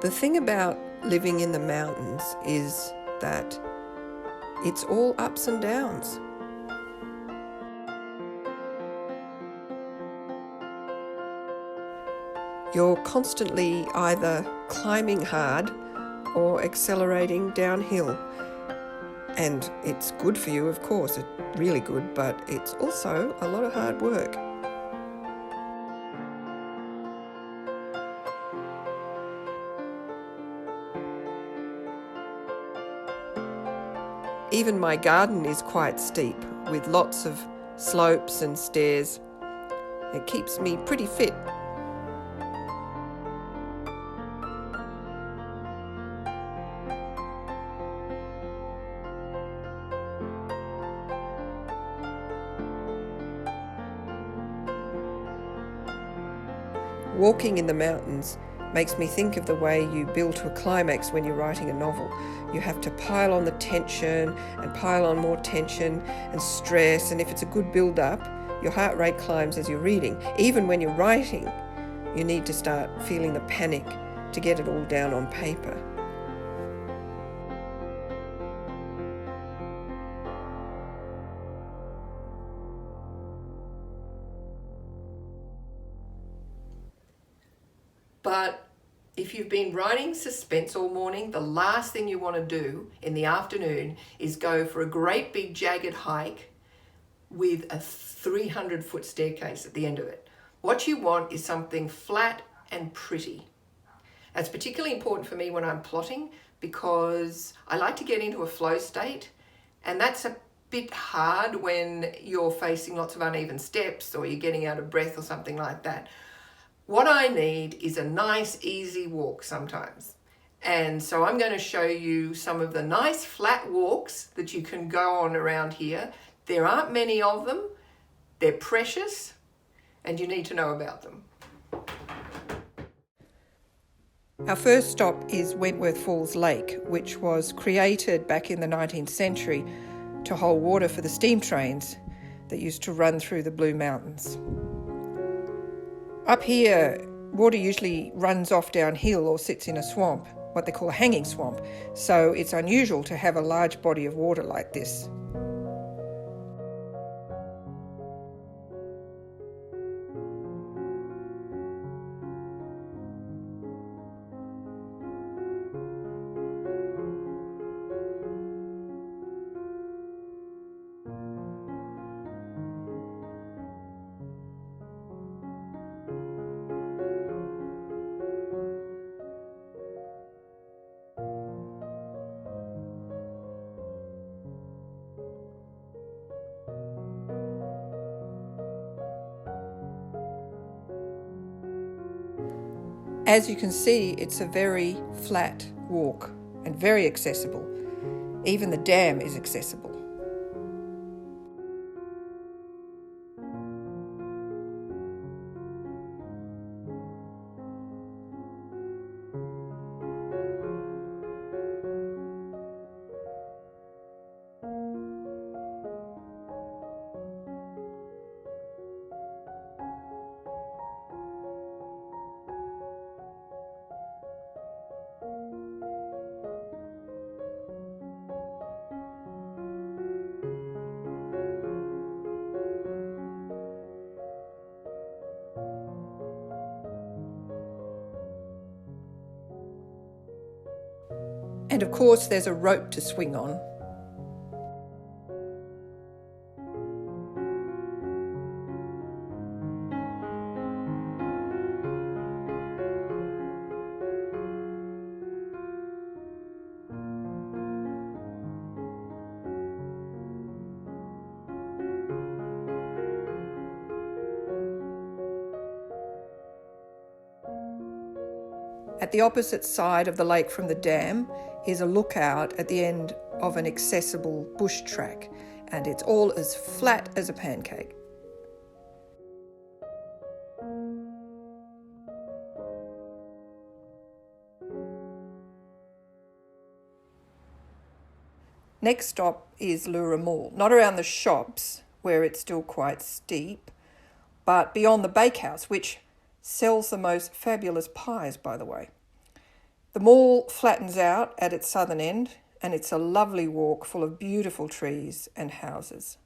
The thing about living in the mountains is that it's all ups and downs. You're constantly either climbing hard or accelerating downhill. And it's good for you, of course, it's really good, but it's also a lot of hard work. Even my garden is quite steep, with lots of slopes and stairs. It keeps me pretty fit. Walking in the mountains makes me think of the way you build to a climax when you're writing a novel. You have to pile on the tension and pile on more tension and stress, and if it's a good build-up, your heart rate climbs as you're reading. Even when you're writing, you need to start feeling the panic to get it all down on paper. But if you've been writing suspense all morning, the last thing you want to do in the afternoon is go for a great big jagged hike with a 300-foot staircase at the end of it. What you want is something flat and pretty. That's particularly important for me when I'm plotting because I like to get into a flow state, and that's a bit hard when you're facing lots of uneven steps or you're getting out of breath or something like that. What I need is a nice, easy walk sometimes. And so I'm going to show you some of the nice flat walks that you can go on around here. There aren't many of them. They're precious, and you need to know about them. Our first stop is Wentworth Falls Lake, which was created back in the 19th century to hold water for the steam trains that used to run through the Blue Mountains. Up here, water usually runs off downhill or sits in a swamp, what they call a hanging swamp, so it's unusual to have a large body of water like this. As you can see, it's a very flat walk and very accessible. Even the dam is accessible. And of course, there's a rope to swing on. At the opposite side of the lake from the dam is a lookout at the end of an accessible bush track, and it's all as flat as a pancake. Next stop is Lura Mall, not around the shops where it's still quite steep, but beyond the bakehouse, which sells the most fabulous pies, by the way. The mall flattens out at its southern end, and it's a lovely walk full of beautiful trees and houses.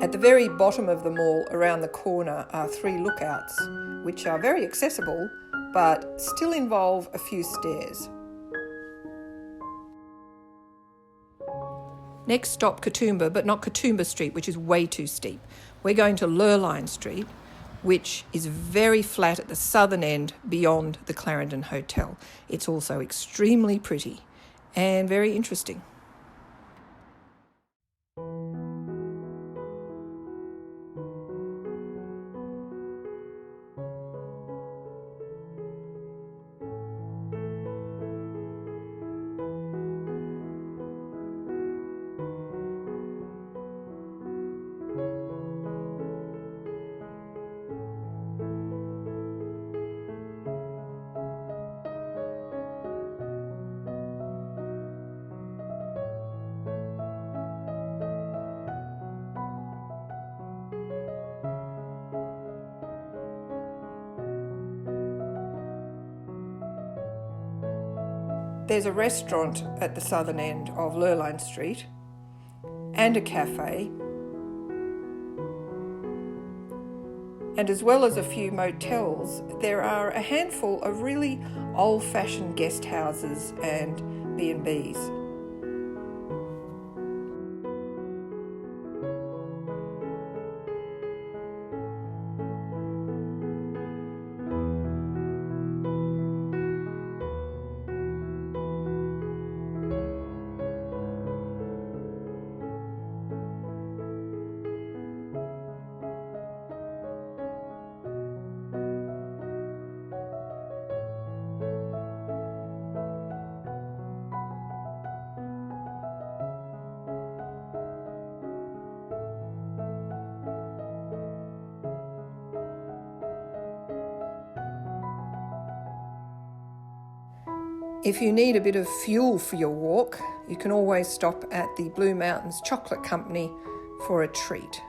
At the very bottom of the mall, around the corner, are 3 lookouts, which are very accessible, but still involve a few stairs. Next stop, Katoomba, but not Katoomba Street, which is way too steep. We're going to Lurline Street, which is very flat at the southern end beyond the Clarendon Hotel. It's also extremely pretty and very interesting. There's a restaurant at the southern end of Lurline Street and a cafe, and as well as a few motels, there are a handful of really old-fashioned guest houses and B&Bs. If you need a bit of fuel for your walk, you can always stop at the Blue Mountains Chocolate Company for a treat.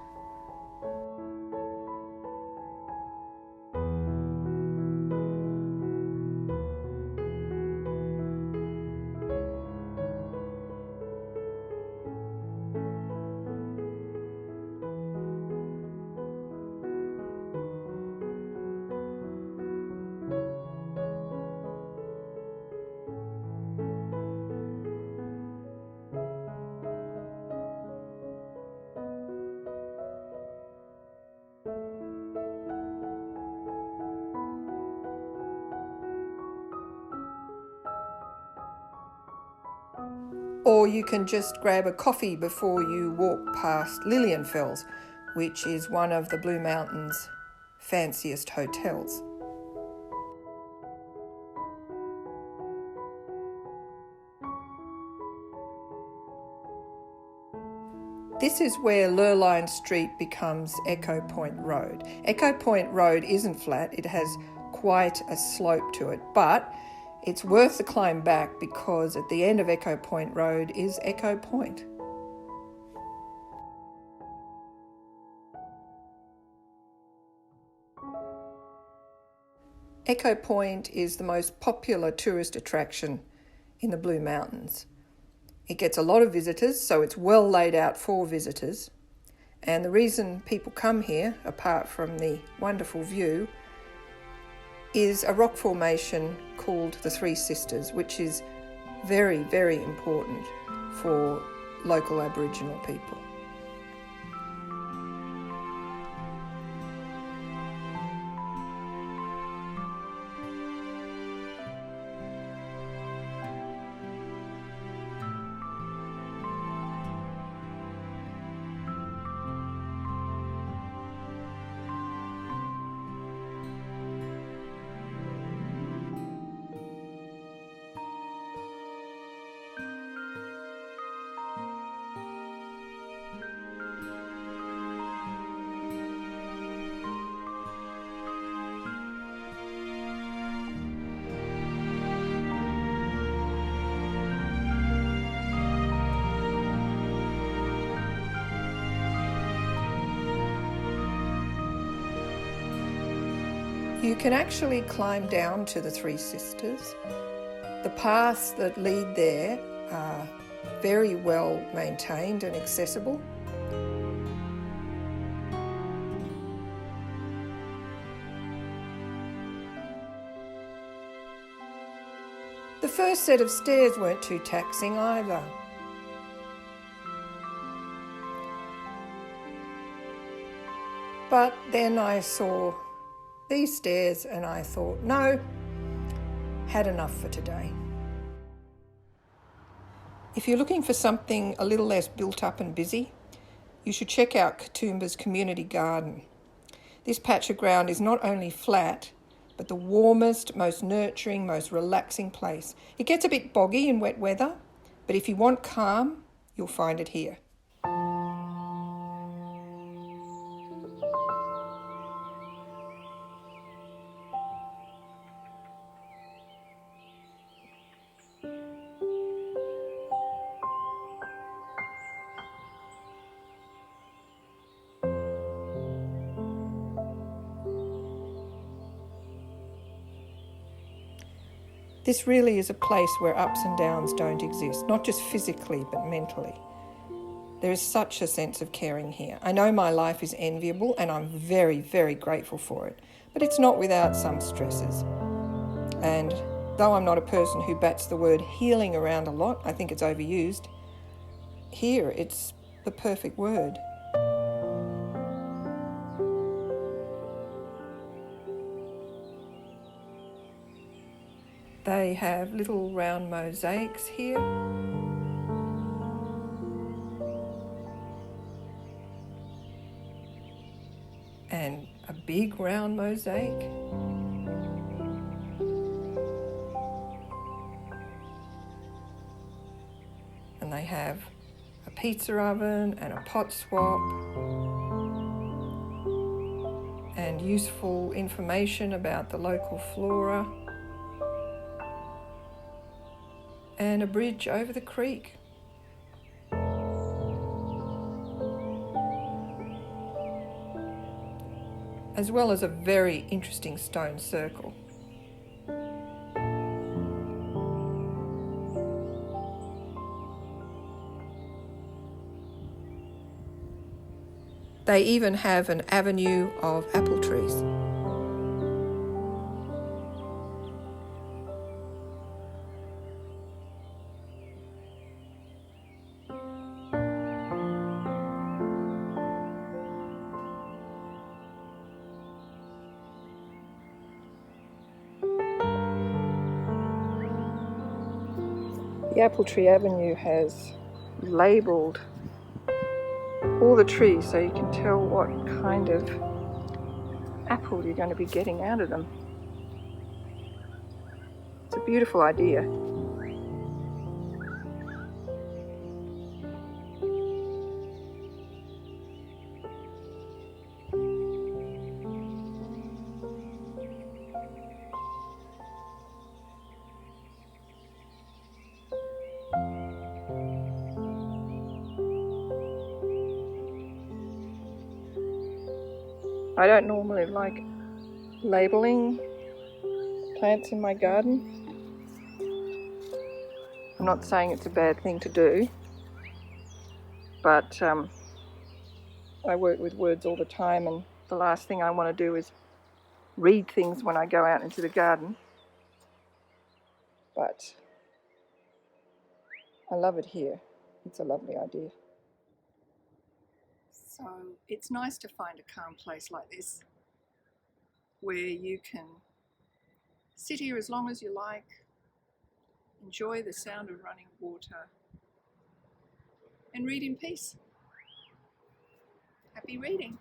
Or you can just grab a coffee before you walk past Lilienfels, which is one of the Blue Mountains' fanciest hotels. This is where Lurline Street becomes Echo Point Road. Echo Point Road isn't flat, it has quite a slope to it, but it's worth the climb back because at the end of Echo Point Road is Echo Point. Echo Point is the most popular tourist attraction in the Blue Mountains. It gets a lot of visitors, so it's well laid out for visitors. And the reason people come here, apart from the wonderful view, is a rock formation called the Three Sisters, which is very, very important for local Aboriginal people. You can actually climb down to the Three Sisters. The paths that lead there are very well maintained and accessible. The first set of stairs weren't too taxing either. But then I saw these stairs and I thought, no, had enough for today. If you're looking for something a little less built up and busy, you should check out Katoomba's community garden. This patch of ground is not only flat, but the warmest, most nurturing, most relaxing place. It gets a bit boggy in wet weather, but if you want calm, you'll find it here. This really is a place where ups and downs don't exist, not just physically, but mentally. There is such a sense of caring here. I know my life is enviable and I'm very, very grateful for it, but it's not without some stresses. And though I'm not a person who bats the word healing around a lot, I think it's overused, here it's the perfect word. They have little round mosaics here. And a big round mosaic. And they have a pizza oven and a pot swap. And useful information about the local flora. And a bridge over the creek. As well as a very interesting stone circle. They even have an avenue of apple trees. The Apple Tree Avenue has labelled all the trees so you can tell what kind of apple you're going to be getting out of them. It's a beautiful idea. I don't normally like labelling plants in my garden. I'm not saying it's a bad thing to do, but I work with words all the time, and the last thing I want to do is read things when I go out into the garden. But I love it here. It's a lovely idea. So it's nice to find a calm place like this where you can sit here as long as you like, enjoy the sound of running water, and read in peace. Happy reading.